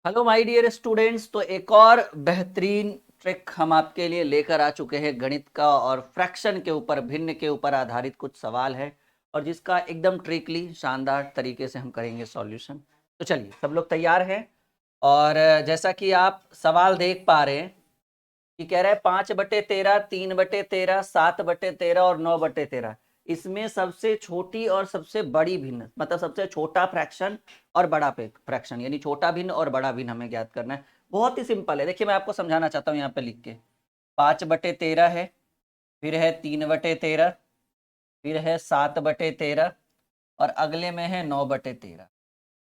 Hello my dear students. तो एक और बेहतरीन ट्रिक हम आपके लिए लेकर आ चुके हैं गणित का, और फ्रैक्शन के ऊपर, भिन्न के ऊपर आधारित कुछ सवाल है और जिसका एकदम ट्रिकली शानदार तरीके से हम करेंगे सॉल्यूशन। तो चलिए, सब लोग तैयार हैं। और जैसा कि आप सवाल देख पा रहे हैं कि कह रहा है 5/13, 3/13, 7/13 और 9/13। इसमें सबसे छोटी और सबसे बड़ी भिन्न, मतलब सबसे छोटा फ्रैक्शन और बड़ा फ्रैक्शन, यानी छोटा भिन्न और बड़ा भिन्न हमें ज्ञात करना है। बहुत ही सिंपल है। देखिए, मैं आपको समझाना चाहता हूँ यहाँ पे लिख के। 5/13 है, फिर है 3/13, फिर है 7/13 और अगले में है 9/13।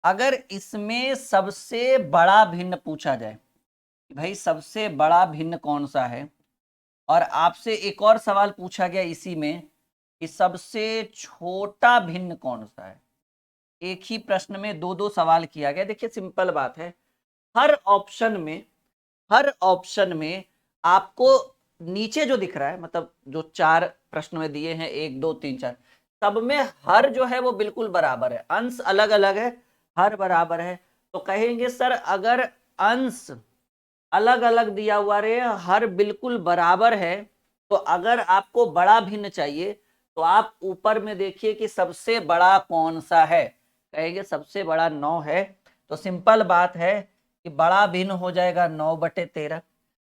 अगर इसमें सबसे बड़ा भिन्न पूछा जाए, भाई सबसे बड़ा भिन्न कौन सा है, और आपसे एक और सवाल पूछा गया इसी में कि सबसे छोटा भिन्न कौन सा है। एक ही प्रश्न में दो दो सवाल किया गया। देखिए, सिंपल बात है। हर ऑप्शन में हर ऑप्शन में आपको नीचे जो दिख रहा है, मतलब जो चार प्रश्न में दिए हैं, 1 2 3 4, सब में हर जो है वो बिल्कुल बराबर है, अंश अलग अलग है, हर बराबर है। तो कहेंगे सर, अगर अंश अलग अलग दिया हुआ रहे, हर बिल्कुल बराबर है, तो अगर आपको बड़ा भिन्न चाहिए तो आप ऊपर में देखिए कि सबसे बड़ा कौन सा है। कहेंगे सबसे बड़ा 9 है। तो सिंपल बात है कि बड़ा भिन्न हो जाएगा 9/13।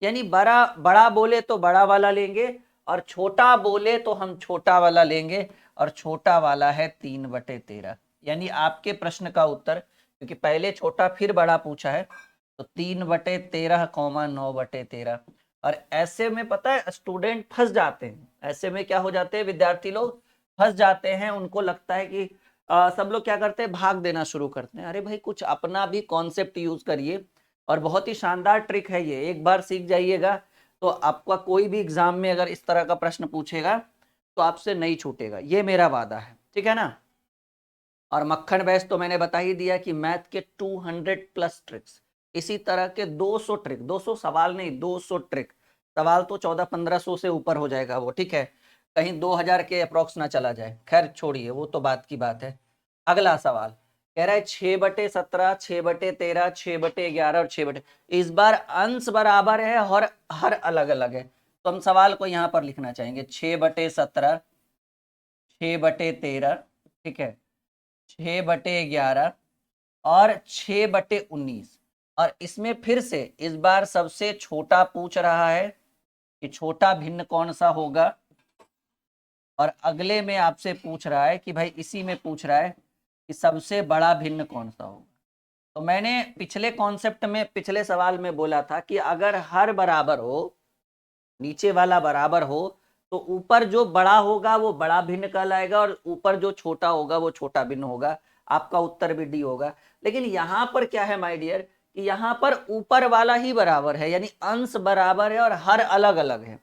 यानी बड़ा बड़ा बोले तो बड़ा वाला लेंगे, और छोटा बोले तो हम छोटा वाला लेंगे, और छोटा वाला है 3/13। यानी आपके प्रश्न का उत्तर, क्योंकि पहले छोटा फिर बड़ा पूछा है, तो 3/13, 9/13। और ऐसे में पता है स्टूडेंट फंस जाते हैं। ऐसे में क्या हो जाते हैं, विद्यार्थी लोग फंस जाते हैं। उनको लगता है कि सब लोग क्या करते हैं, भाग देना शुरू करते हैं। अरे भाई, कुछ अपना भी कॉन्सेप्ट यूज करिए। और बहुत ही शानदार ट्रिक है ये, एक बार सीख जाइएगा तो आपका कोई भी एग्जाम में अगर इस तरह का प्रश्न पूछेगा तो आपसे नहीं छूटेगा, ये मेरा वादा है। ठीक है ना। और मक्खन बैच तो मैंने बता ही दिया कि मैथ के 200+ ट्रिक्स, इसी तरह के 200 ट्रिक, 200 सवाल नहीं, 200 ट्रिक। सवाल तो 1400-1500 से ऊपर हो जाएगा वो, ठीक है। कहीं 2000 के अप्रोक्स ना चला जाए, खैर छोड़िए, वो तो बात की बात है। अगला सवाल कह रहा है 6/17, 6/13, 6/11 और 6/, इस बार अंश बराबर है और हर अलग अलग है। तो हम सवाल को यहां पर लिखना चाहेंगे 6/17, 6/13, ठीक है, 6/11 और 6/19। और इसमें फिर से इस बार सबसे छोटा पूछ रहा है कि छोटा भिन्न कौन सा होगा, और अगले में आपसे पूछ रहा है कि भाई, इसी में पूछ रहा है कि सबसे बड़ा भिन्न कौन सा होगा। तो मैंने पिछले कॉन्सेप्ट में, पिछले सवाल में बोला था कि अगर हर बराबर हो, नीचे वाला बराबर हो, तो ऊपर जो बड़ा होगा वो बड़ा भिन्न कहलाएगा, और ऊपर जो छोटा होगा वो छोटा भिन्न होगा। आपका उत्तर भी डी होगा। लेकिन यहां पर क्या है माय डियर, कि यहां पर ऊपर वाला ही बराबर है, यानी अंश बराबर है और हर अलग अलग है।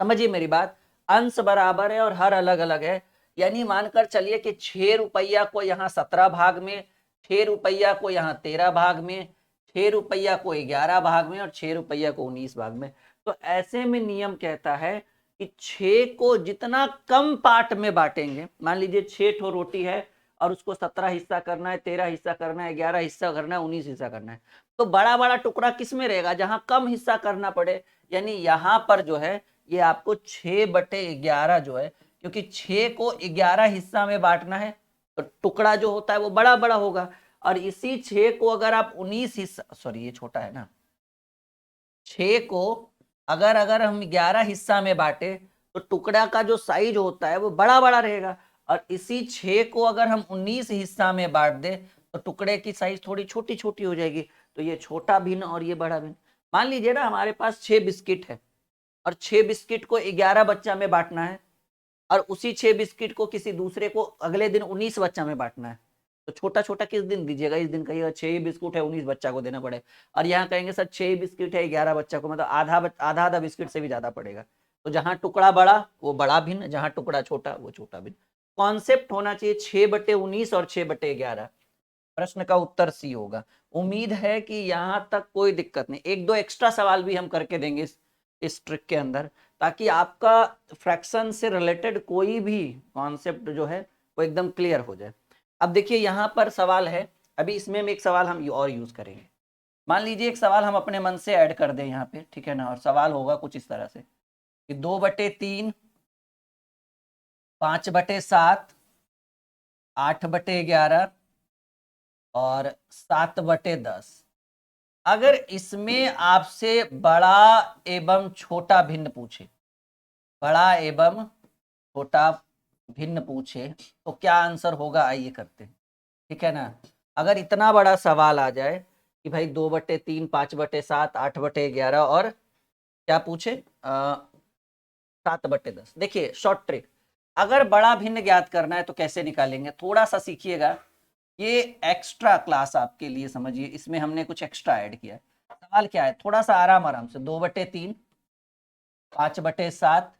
समझिए मेरी बात, अंश बराबर है और हर अलग अलग है। यानी मानकर चलिए कि 6 रुपया को यहाँ 17 भाग में, 6 रुपया को यहाँ 13 भाग में, 6 रुपया को 11 भाग में और 6 रुपया को 19 भाग में। तो ऐसे में नियम कहता है कि 6 को जितना कम पार्ट में बांटेंगे, मान लीजिए 6 ठो रोटी है और उसको 17 हिस्सा करना है, 13 हिस्सा करना है, 11 हिस्सा करना है, 19 हिस्सा करना है, तो बड़ा बड़ा टुकड़ा किस में रहेगा, जहां कम हिस्सा करना पड़े। यानी यहां पर जो है ये आपको 6/11 जो है, क्योंकि 6 को 11 हिस्सा में बांटना है, तो टुकड़ा जो होता है वो बड़ा बड़ा होगा। और इसी 6 को अगर आप 19 हिस्सा, सॉरी ये छोटा है ना, 6 को अगर अगर हम 11 हिस्सा में बांटे तो टुकड़ा का जो साइज होता है वो बड़ा बड़ा रहेगा। और इसी 6 को अगर हम 19 हिस्सा में बांट दे तो टुकड़े की साइज थोड़ी छोटी छोटी हो जाएगी। तो ये छोटा भिन्न और ये बड़ा भिन्न। मान लीजिए ना, हमारे पास 6 बिस्किट है और 6 बिस्किट को 11 बच्चा में बांटना है, और उसी 6 बिस्किट को किसी दूसरे को अगले दिन 19 बच्चा में बांटना है। तो छोटा छोटा किस दिन दीजिएगा, इस दिन कहिएगा 6 बिस्कुट है, 19 बच्चा को देना पड़े। और यहाँ कहेंगे सर 6 बिस्किट है, 11 बच्चा को, मतलब आधा आधा आधा बिस्किट से भी ज्यादा पड़ेगा। तो जहां टुकड़ा बड़ा वो बड़ा भिन्न, जहां टुकड़ा छोटा वो छोटा भिन्न। कॉन्सेप्ट होना चाहिए 6/19 और 6/11। प्रश्न का उत्तर सी होगा। उम्मीद है कि यहां तक कोई दिक्कत नहीं। एक दो एक्स्ट्रा सवाल भी हम करके देंगे इस ट्रिक के अंदर, ताकि आपका फ्रैक्शन से रिलेटेड कोई भी कॉन्सेप्ट जो है वो एकदम क्लियर हो जाए। अब देखिए, यहां पर सवाल है, अभी इसमें एक सवाल हम और यूज करेंगे। मान लीजिए एक सवाल हम अपने मन से ऐड कर दें यहाँ पे, ठीक है ना, और सवाल होगा कुछ इस तरह से कि 2/3, 5/7, 8/11 और 7/10। अगर इसमें आपसे बड़ा एवं छोटा भिन्न पूछे, बड़ा एवं छोटा भिन्न पूछे, तो क्या आंसर होगा, आइए करते हैं, ठीक है ना। अगर इतना बड़ा सवाल आ जाए कि भाई 2/3, 5/7, 8/11 और क्या पूछे 7/10, देखिए शॉर्ट ट्रिक, अगर बड़ा भिन्न ज्ञात करना है तो कैसे निकालेंगे, थोड़ा सा सीखिएगा। ये एक्स्ट्रा क्लास आपके लिए समझिए, इसमें हमने कुछ एक्स्ट्रा ऐड किया है। सवाल क्या है, थोड़ा सा आराम आराम से, 2/3, 5/7,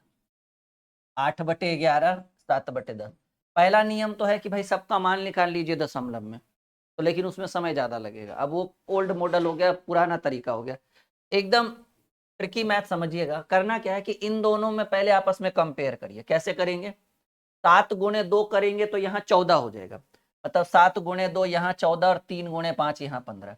8/11, 7/10। पहला नियम तो है कि भाई सबका मान निकाल लीजिए दशमलव में, तो लेकिन उसमें समय ज्यादा लगेगा, अब वो ओल्ड मॉडल हो गया, पुराना तरीका हो गया, एकदम ट्रिकी मैथ समझिएगा। करना क्या है कि इन दोनों में पहले आपस में कंपेयर करिए, कैसे करेंगे, 7 × 2 करेंगे तो यहाँ 14 हो जाएगा, मतलब 7 × 2 यहाँ 14 और 3 × 5 यहाँ 15।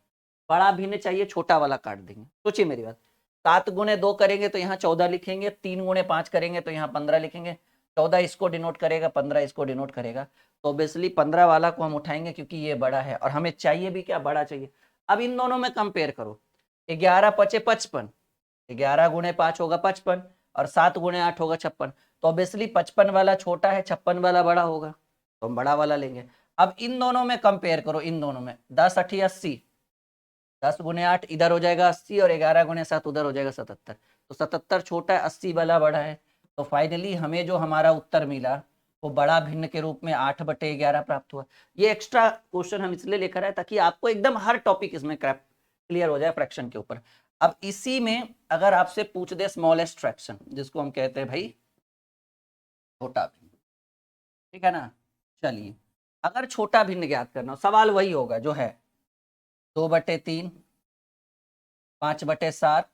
बड़ा भिन्न चाहिए, छोटा वाला काट देंगे, सोचिए मेरी बात, 7 × 2 करेंगे तो यहाँ 14 लिखेंगे, 3 × 5 करेंगे तो यहाँ 15 लिखेंगे, 14 इसको डिनोट करेगा, 15 इसको डिनोट करेगा, तो ऑब्वियसली 15 वाला को हम उठाएंगे क्योंकि ये बड़ा है और हमें चाहिए भी क्या, बड़ा चाहिए। अब इन दोनों में कंपेयर करो, 11×5 = 55, 11 × 5 होगा 55 और 7 × 8 होगा 56, तो ऑब्वियसली 55 वाला छोटा है, 56 वाला बड़ा होगा, तो हम बड़ा वाला लेंगे। अब इन दोनों में कंपेयर करो, इन दोनों में 10×8 = 80, 10 × 8 इधर हो जाएगा 80 और 11 × 7 उधर हो जाएगा 77, तो 77 छोटा है, 80 वाला बड़ा है, तो फाइनली हमें जो हमारा उत्तर मिला वो बड़ा भिन्न के रूप में 8/11 प्राप्त हुआ। ये एक्स्ट्रा क्वेश्चन हम इसलिए लेकर आए ताकि आपको एकदम हर टॉपिक इसमें क्लियर हो जाए फ्रैक्शन के ऊपर। अब इसी में अगर आपसे पूछ दे स्मॉलेस्ट फ्रैक्शन, जिसको हम कहते हैं भाई छोटा भिन्न, ठीक है ना, चलिए अगर छोटा भिन्न ज्ञात करना हो, सवाल वही होगा जो है 2/3, 5/7,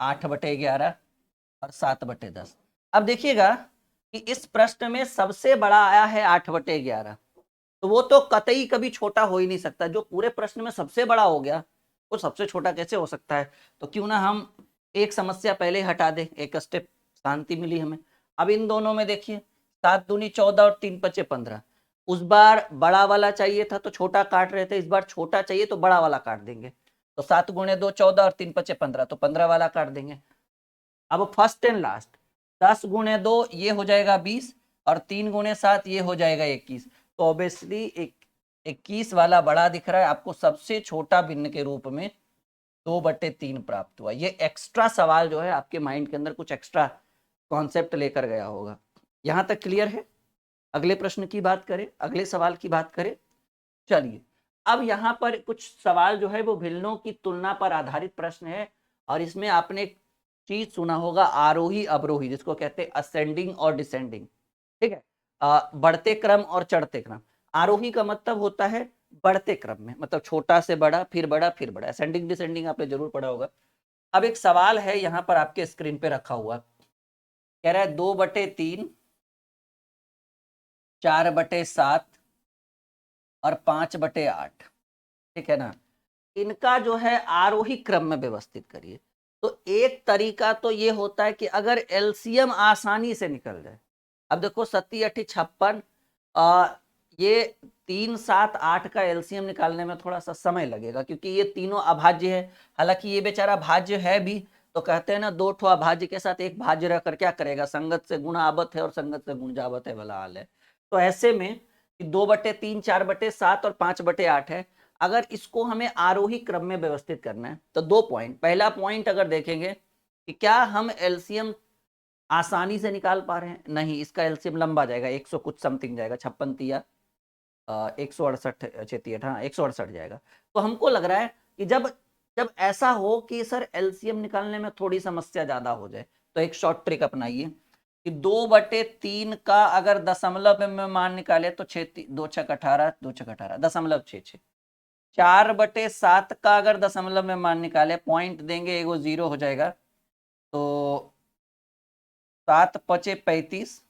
8/11 और 7/10। अब देखिएगा कि इस प्रश्न में सबसे बड़ा आया है 8/11, तो वो तो कतई कभी छोटा हो ही नहीं सकता, जो पूरे प्रश्न में सबसे बड़ा हो गया वो सबसे छोटा कैसे हो सकता है। तो क्यों ना हम एक समस्या पहले हटा दें, एक स्टेप शांति मिली हमें। अब इन दोनों में देखिए 7 दूनी 14 और 3×5 = 15, उस बार बड़ा वाला चाहिए था तो छोटा काट रहे थे, इस बार छोटा चाहिए तो बड़ा वाला काट देंगे, तो 7 × 2 = 14 और 3×5 = 15, तो 15 वाला काट देंगे। अब फर्स्ट एंड लास्ट, 10 × 2 ये हो जाएगा 20 और 3 × 7 ये हो जाएगा 21, तो ऑब्वियसली 21 वाला बड़ा दिख रहा है आपको, सबसे छोटा भिन्न के रूप में 2/3 प्राप्त हुआ। ये एक्स्ट्रा सवाल जो है आपके माइंड के अंदर कुछ एक्स्ट्रा कॉन्सेप्ट लेकर गया होगा। यहां तक क्लियर है। अगले प्रश्न की बात करें, अगले सवाल की बात करें। चलिए अब यहाँ पर कुछ सवाल जो है वो भिन्नों की तुलना पर आधारित प्रश्न है, और इसमें आपने एक चीज सुना होगा आरोही अवरोही, जिसको कहते हैं असेंडिंग और डिसेंडिंग, ठीक है, बढ़ते क्रम और चढ़ते क्रम। आरोही का मतलब होता है बढ़ते क्रम में, मतलब छोटा से बड़ा फिर बड़ा फिर बड़ा, असेंडिंग डिसेंडिंग आपने जरूर पढ़ा होगा। अब एक सवाल है यहाँ पर आपके स्क्रीन पे रखा हुआ, कह रहा है 2/3, 4/7 और 5/8, ठीक है ना, इनका जो है आरोही क्रम में व्यवस्थित करिए। तो एक तरीका तो ये होता है कि अगर एलसीएम आसानी से निकल जाए, अब देखो 7×8 = 56, ये 3, 7, 8 का एलसीएम निकालने में थोड़ा सा समय लगेगा क्योंकि ये तीनों अभाज्य है, हालांकि ये बेचारा भाज्य है भी, तो कहते हैं ना 2 ठो अभाज्य के साथ एक भाज्य रहकर क्या करेगा, संगत से गुण आवत है और संगत से गुण जावत है वाला हाल है। तो ऐसे में 2/3, 4/7 और 5/8 है, अगर इसको हमें आरोही क्रम में व्यवस्थित करना है तो 2 पॉइंट, पहला पॉइंट अगर देखेंगे कि क्या हम एलसीएम आसानी से निकाल पा रहे हैं, नहीं, इसका एलसीएम लंबा जाएगा, 100 कुछ समथिंग जाएगा, 56 × 168 68, हाँ 168 जाएगा। तो हमको लग रहा है कि जब जब ऐसा हो कि सर एलसीएम निकालने में थोड़ी समस्या ज्यादा हो जाए, तो एक शॉर्ट ट्रिक अपनाइए कि 2/3 का अगर दशमलव में मान निकाले तो 2×6 = 18, 2×6 = 18, 0.66। 4/7 का अगर दशमलव में मान निकाले, पॉइंट देंगे एगो 0 हो जाएगा, तो 7×5 = 35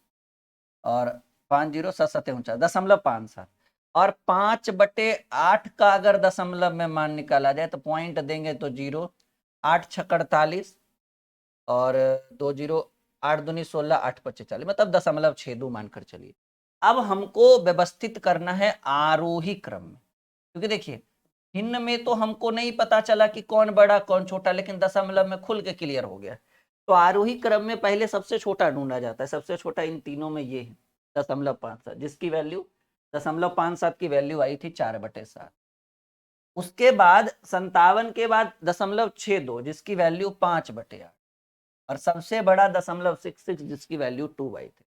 और 5×0 = 7×7 = 49, और 5/8 का अगर दशमलव में मान निकाला जाए तो पॉइंट देंगे तो 0, 8 छक 48 और 2 0, 8 दूनी 16, 8 पच्चे 40, मतलब 0.62 मानकर चलिए। अब हमको व्यवस्थित करना है आरोही क्रम में, क्योंकि देखिए भिन्न में तो हमको नहीं पता चला कि कौन बड़ा कौन छोटा, लेकिन दशमलव में खुल के क्लियर हो गया। तो आरोही क्रम में पहले सबसे छोटा ढूंढा जाता है। सबसे छोटा इन तीनों में ये है 0.57, जिसकी वैल्यू 0.57 की वैल्यू आई थी 4/7। उसके बाद 57 के बाद 0.62 जिसकी वैल्यू 5/8, और सबसे बड़ा 0.66 जिसकी वैल्यू 2/3।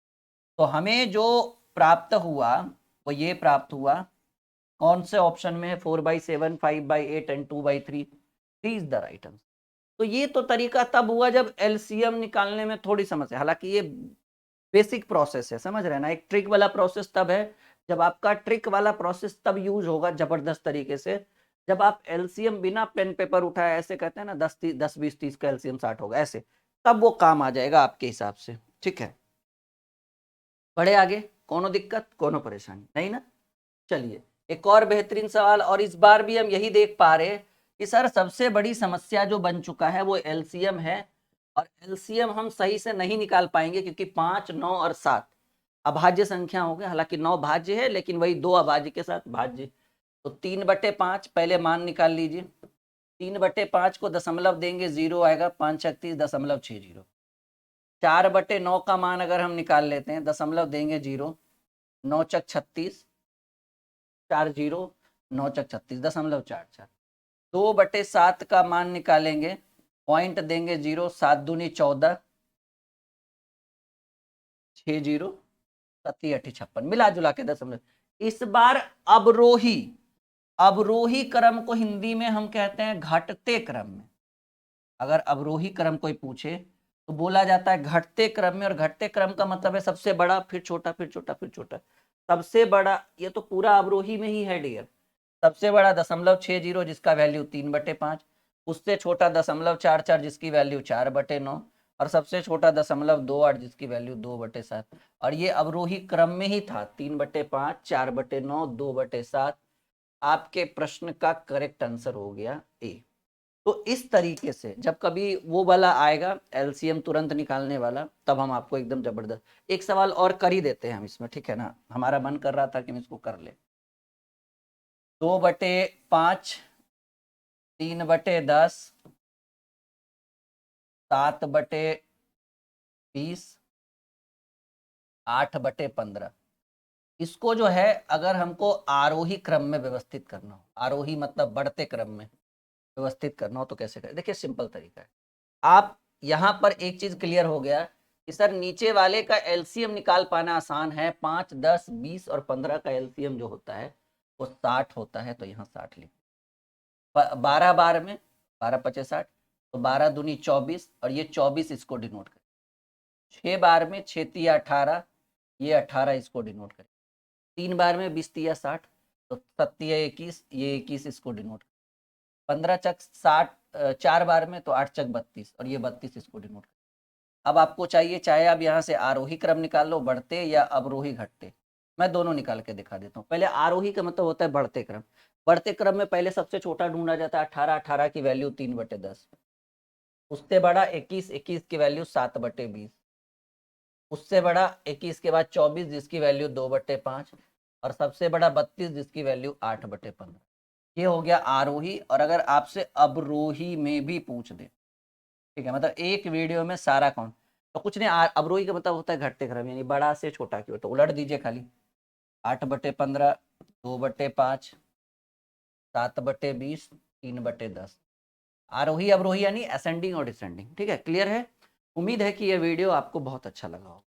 तो हमें जो प्राप्त हुआ वो ये प्राप्त हुआ, कौन से ऑप्शन में है, 4/7, 5/8 and 2/3, 3 is the right answer. तो ये तो तरीका तब हुआ जब एलसीएम निकालने में थोड़ी समस्या, हालांकि ये बेसिक प्रोसेस है, समझ रहे हैं ना। एक ट्रिक वाला प्रोसेस तब है जब आपका ट्रिक वाला प्रोसेस तब यूज होगा जबरदस्त तरीके से जब आप एलसीएम बिना पेन पेपर उठाए, ऐसे कहते हैं ना 10 20 30 का एलसीएम 60 होगा, ऐसे तब वो काम आ जाएगा आपके हिसाब से। ठीक है, बढ़े आगे। कोनो दिक्कत कोनो परेशानी नहीं ना। चलिए एक और बेहतरीन सवाल, और इस बार भी हम यही देख पा रहे हैं कि सर सबसे बड़ी समस्या जो बन चुका है वो एलसीएम है, और एलसीएम हम सही से नहीं निकाल पाएंगे क्योंकि 5, 9 और 7 अभाज्य संख्या हो गए। हालांकि 9 भाज्य है लेकिन वही 2 अभाज्य के साथ भाज्य। तो 3/5 पहले मान निकाल लीजिए। 3/5 को दशमलव देंगे 0 आएगा, 5×36.60। 4/9 का मान अगर हम निकाल लेते हैं, दशमलव देंगे 0, 9×36, 4 0, 9×36 0.44। 2/7 का मान निकालेंगे, पॉइंट देंगे 0, 7 दूनी 14, 6 0, 7 8 56, मिला जुला के दशमलव। इस बार अवरोही अवरोही क्रम को हिंदी में हम कहते हैं घटते क्रम में। अगर अवरोही क्रम कोई पूछे तो बोला जाता है घटते क्रम में, और घटते क्रम का मतलब है सबसे बड़ा फिर छोटा फिर छोटा फिर छोटा। सबसे बड़ा ये तो पूरा अवरोही में ही है डियर। सबसे बड़ा 0.60 जिसका वैल्यू 3/5, उससे छोटा 0.44 जिसकी वैल्यू 4/9, और सबसे छोटा 0.28 जिसकी वैल्यू 2/7। और ये अवरोही क्रम में ही था, 3/5, 4/9, 2/7। आपके प्रश्न का करेक्ट आंसर हो गया ए। तो इस तरीके से जब कभी वो वाला आएगा एलसीएम तुरंत निकालने वाला, तब हम आपको एकदम जबरदस्त एक सवाल और कर ही देते हैं हम इसमें, ठीक है ना। हमारा मन कर रहा था कि हम इसको कर ले। 2/5, 3/10, 7/20, 8/15। इसको जो है अगर हमको आरोही क्रम में व्यवस्थित करना हो, आरोही मतलब बढ़ते क्रम में व्यवस्थित करना हो, तो कैसे करें। देखिए सिंपल तरीका है। आप यहाँ पर एक चीज क्लियर हो गया कि सर नीचे वाले का एलसीएम निकाल पाना आसान है। 5, 10, 20 और 15 का एलसीएम जो होता है वो 60 होता है, तो यहाँ 60 लिख। 12 बार में 12×5 = 60, तो 12 दूनी 24, और ये 24 इसको डिनोट करें। 6 बार में 6×3 = 18, ये 18 इसको डिनोट करें। 3 बार में 20×3 = 60, तो 7×21, ये 21 इसको डिनोट करें। 15×60, 4 बार में तो 8×32, और ये 32 इसको डिनोट करें। अब आपको चाहिए, चाहे आप यहाँ से आरोही क्रम निकाल लो, बढ़ते या अवरोही घटते। मैं दोनों निकाल के दिखा देता हूँ। पहले आरोही का मतलब होता है बढ़ते क्रम। बढ़ते क्रम में पहले सबसे छोटा ढूंढा जाता है 18, 18 की वैल्यू 3/10। उससे बड़ा 21, 21 की वैल्यू 7/20। उससे बड़ा 21 के बाद 24 जिसकी वैल्यू 2/5, और सबसे बड़ा 32 जिसकी वैल्यू 8/15। ये हो गया आरोही। और अगर आपसे अवरोही में भी पूछ दे, ठीक है, मतलब एक वीडियो में सारा कौन, तो कुछ नहीं, अवरोही का मतलब होता है घटते क्रम, यानी बड़ा से छोटा की ओर। तो उलट दीजिए खाली, 8/15, 2/5, 7/20, 3/10। आरोही अवरोही यानी असेंडिंग और डिसेंडिंग। ठीक है, क्लियर है। उम्मीद है कि यह वीडियो आपको बहुत अच्छा लगा हो।